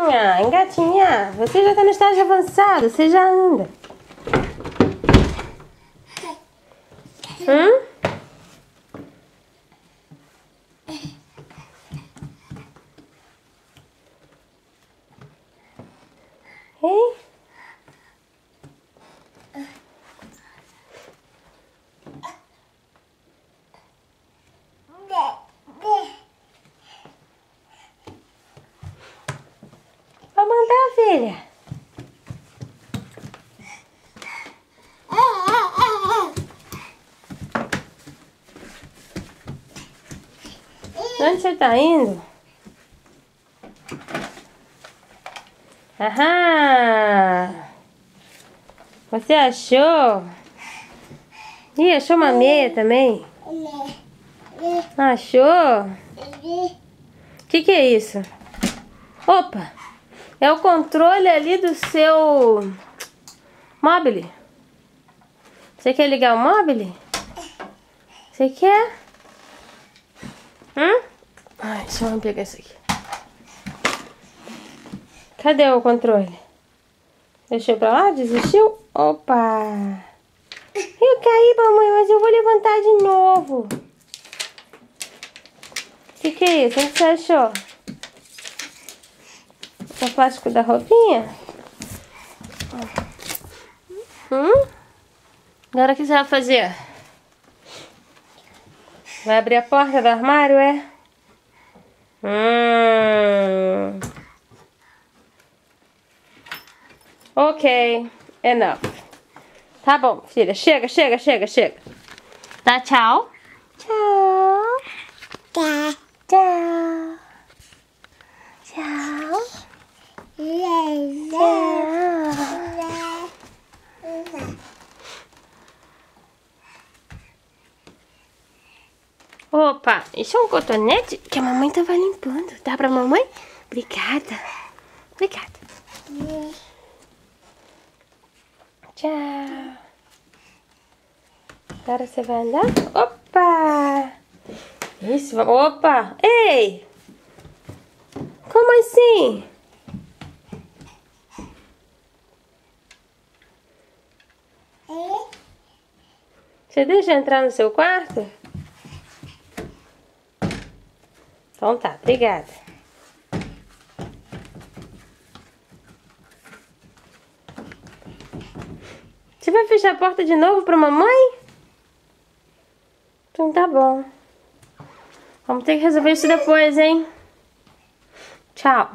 Ah, engatinhar. Você já tá no estágio avançado, você já anda. Hein? Pode mandar, filha. Onde você tá indo? Aham! Você achou? Ih, achou uma meia também? Achou? Que é isso? Opa! É o controle ali do seu móvel. Você quer ligar o móvel? Você quer? Ai, deixa eu pegar isso aqui. Cadê o controle? Deixou pra lá? Desistiu? Opa! Eu caí, mamãe, mas eu vou levantar de novo. Que é isso? O que você achou? O plástico da roupinha? Agora o que você vai fazer? Vai abrir a porta do armário, é? Ok, enough. Tá bom, filha. Chega. Tá, tchau. Tchau. Tchau. Tchau. Tchau. Opa, isso é um cotonete que a mamãe tava limpando. Dá pra mamãe? Obrigada. Tchau. Agora você vai andar? Opa! Isso, opa! Ei! Como assim? Você deixa eu entrar no seu quarto? Então tá, obrigada. Você vai fechar a porta de novo pra mamãe? Então tá bom. Vamos ter que resolver isso depois, hein? Tchau.